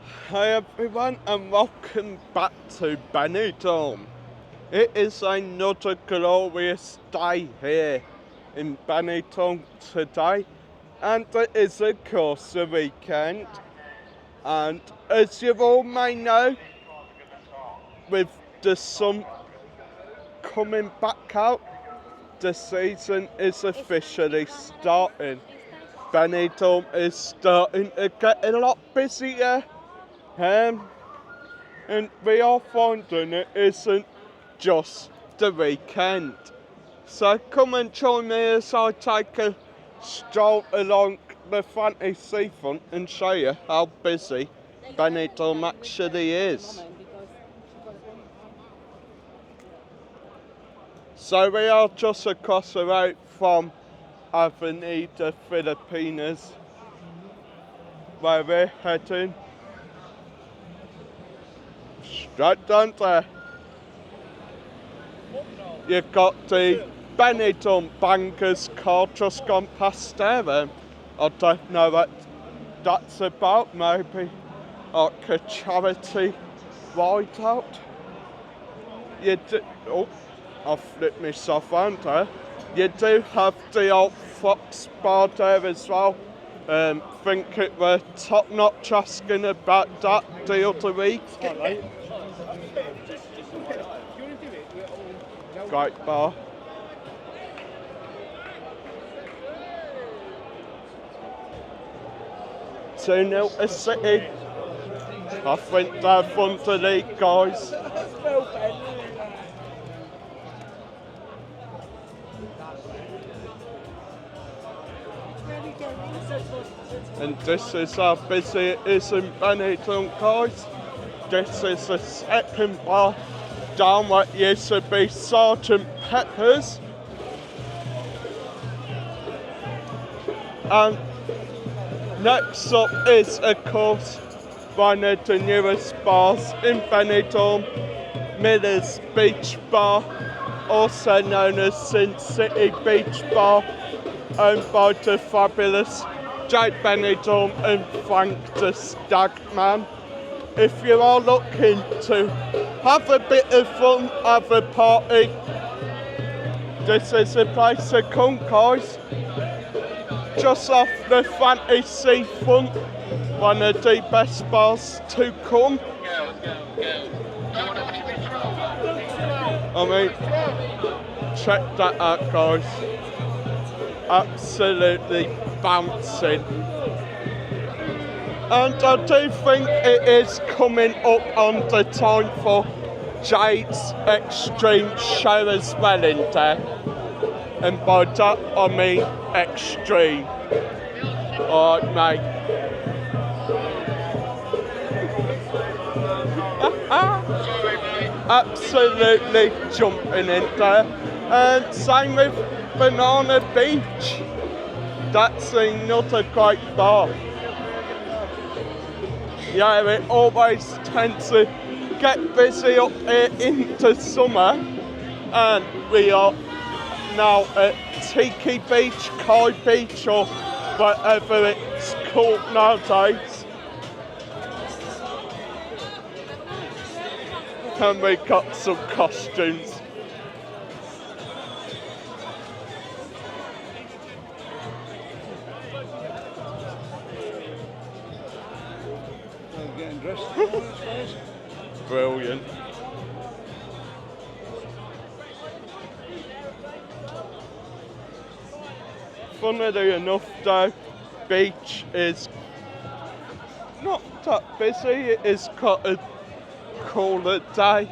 Hi everyone and welcome back to Benidorm. It is another glorious day here in Benidorm today, and it is of course the weekend, and as you all may know, with the sun coming back out, the season is officially starting. Benidorm is starting to get a lot busier. And we are finding it isn't just the weekend. So come and join me as I take a stroll along the fancy seafront and show you how busy Benidorm actually is. So we are just across the road from Avenida Filipinas, where we're heading. Straight down there. You've got the Benidorm Bankers car just gone past there. I don't know what that's about, maybe like a charity ride out. I flipped myself around there. You do have the old Fox bar there as well. Think it were top notch asking about that the other week. Great bar. Two-nil to City. I think they're fun to league, guys. And this is how busy it is in Benidorm, guys. This is the second bar down what used to be Sergeant Pepper's. And next up is, of course, one of the newest bars in Benidorm, Miller's Beach Bar, also known as Sin City Beach Bar, owned by the fabulous Jade Benidorm and Frank the Stagman. If you are looking to have a bit of fun, have a party, this is the place to come, guys. Just off the fantasy front, one of the best bars to come. I mean, check that out, guys. Absolutely bouncing. And I do think it is coming up on the time for Jade's Extreme show as well in there. And by that I mean extreme. Alright, mate. Absolutely jumping in there. And same with Banana Beach. That's another great bar. Yeah, it always tends to get busy up here into summer, and we are now at Tiki Beach, Kai Beach, or whatever it's called nowadays. And we got some costumes. Getting dressed. Brilliant. Funnily enough though, beach is not that busy. It is quite a cooler day.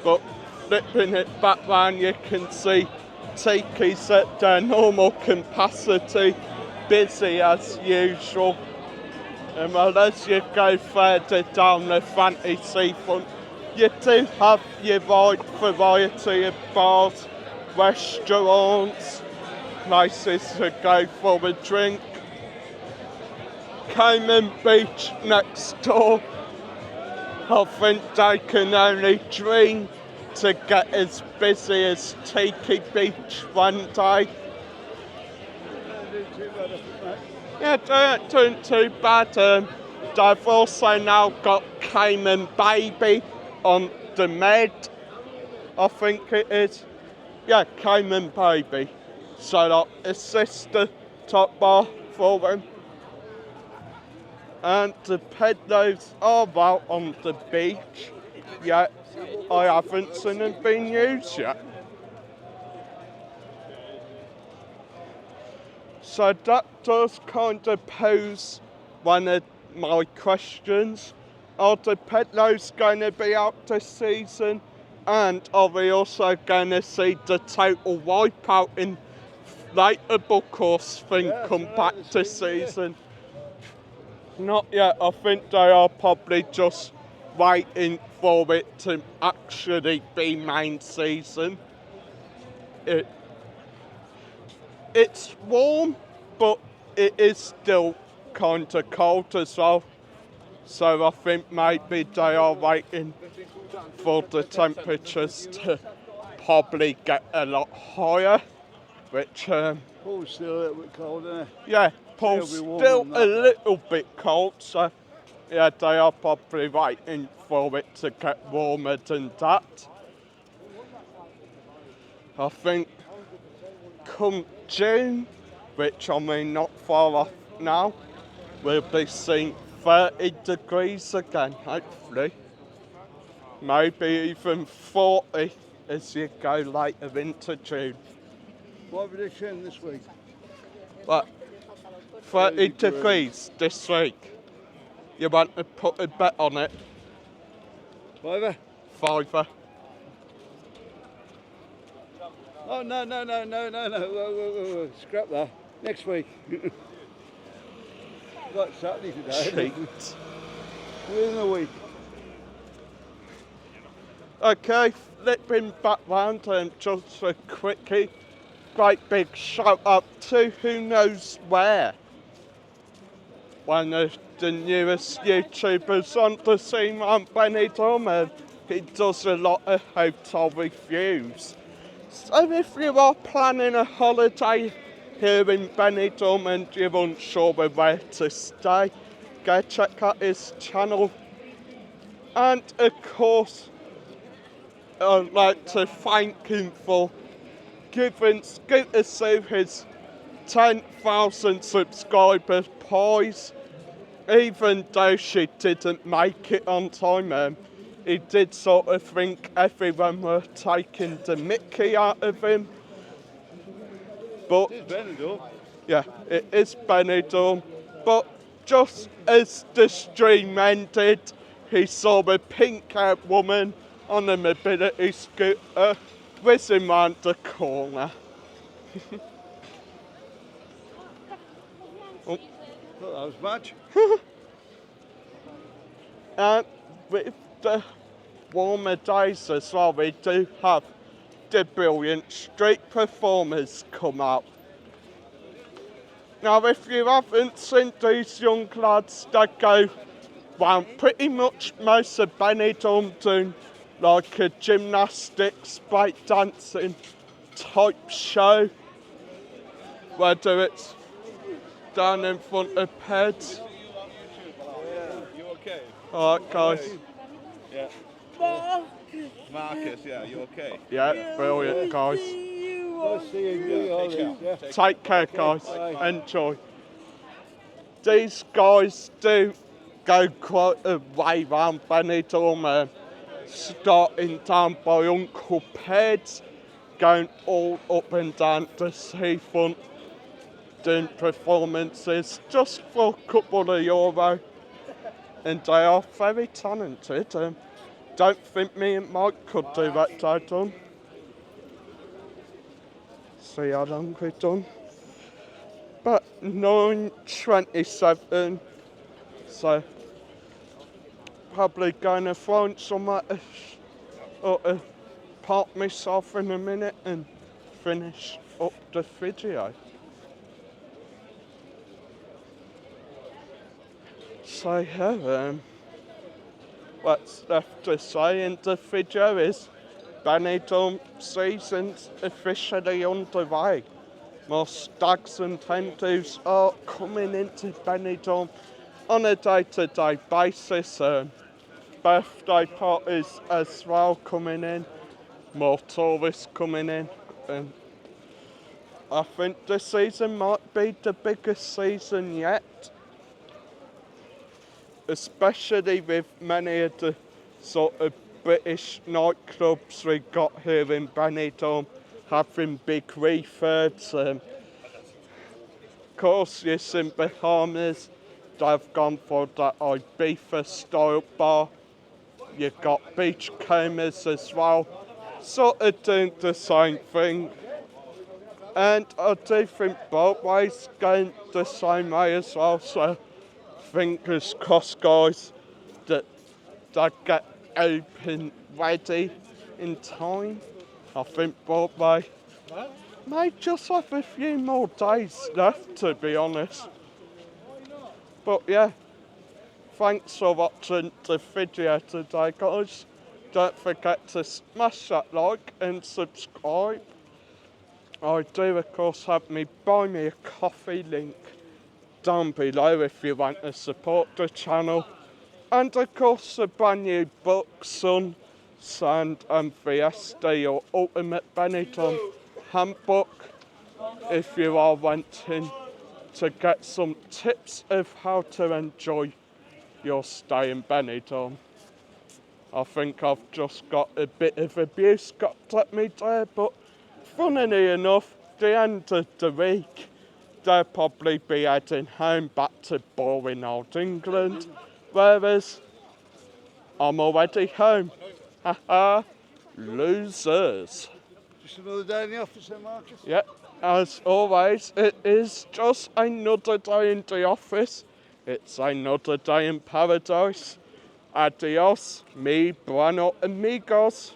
But flipping it back round, you can see Tiki's at their normal capacity, busy as usual. And well, as you go further down the fancy seafront, you do have your wide variety of bars, restaurants, places to go for a drink. Cayman Beach next door. I think they can only dream to get as busy as Tiki Beach one day. Yeah, they ain't doing too bad. they've also now got Cayman Baby on the Med, I think it is. Yeah, Cayman Baby. So that is sister top bar for them. And the peddlers are out on the beach. Yet I haven't seen them being used yet. So that does kind of pose one of my questions. Are the peddlers going to be out this season? And are we also going to see the total wipeout inflatable course thing come back this season? Not yet. I think they are probably just waiting for it to actually be main season. It's warm, but it is still kind of cold as well. So I think maybe they are waiting for the temperatures to probably get a lot higher, which Pool's still a little bit cold, isn't it? yeah, pool's still a little bit cold, so yeah, they are probably waiting for it to get warmer than that. I think come June, which I mean not far off now, we'll be seeing 30 degrees again, hopefully. Maybe even 40 as you go later into June. What prediction this week? What? 30 degrees this week. You want to put a bet on it? Fiver? Fiver. Oh, no. Whoa. Scrap that. Next week. Got Saturday today. Cheat. Within a week. Okay, flipping back round and just a quickie. Great big shout out to Who Knows Where. One of the newest YouTubers on the scene around Benidorm, and he does a lot of hotel reviews. So if you are planning a holiday here in Benidorm and you're unsure of where to stay, go check out his channel. And of course, I'd like to thank him for giving Scooter Sue his 10,000 subscriber prize. Even though she didn't make it on time, he did sort of think everyone were taking the mickey out of him. But It's Benidorm. yeah, it is Benidorm. But just as the stream ended, he saw a pink-haired woman on a mobility scooter whizzing round the corner. Oh. Thought that was much. And with the warmer days as well, we do have the brilliant street performers come out. Now, if you haven't seen these young lads, they go round pretty much most of Benidorm doing like a gymnastics, break dancing type show, whether it's down in front of Peds. You okay? Alright guys. Yeah. Marcus, yeah, you okay? Yeah, brilliant guys. Nice seeing you. Yeah. Take care guys, enjoy. These guys do go quite a way round Benidorm, starting down by Uncle Ped's, going all up and down the seafront, doing performances just for a couple of euro. And they are very talented. Don't think me and Mike could do that, they done. See how long we've done. But 9:27, so probably going to find somewhere to park myself in a minute and finish up the video. So yeah, what's left to say in the video is Benidorm season's officially underway. More stags and hen do's are coming into Benidorm on a day-to-day basis. Birthday parties as well coming in, more tourists coming in, and I think this season might be the biggest season yet, especially with many of the sort of British nightclubs we got here in Benidorm having big refurbs. Of course, yes, in Bahamas, they've gone for that Ibiza style bar. You've got beachcombers as well, sort of doing the same thing. And I do think Broadway's going the same way as well, so fingers crossed, guys, that they get open ready in time. I think Broadway may just have a few more days left, to be honest. But yeah, thanks for watching the video today, guys. Don't forget to smash that like and subscribe. I do, of course, have me buy me a coffee link down below if you want to support the channel. And of course, the brand new book, Sun, Sand and Fiesta, your ultimate Benidorm handbook, if you are wanting to get some tips of how to enjoy your stay in Benidorm. I think I've just got a bit of abuse got at me there, but funnily enough, the end of the week, they'll probably be heading home back to boring old England, whereas I'm already home. Haha, losers. Just another day in the office then, Marcus? Yep, as always, it is just another day in the office. It's another day in paradise. Adios, mi bueno amigos.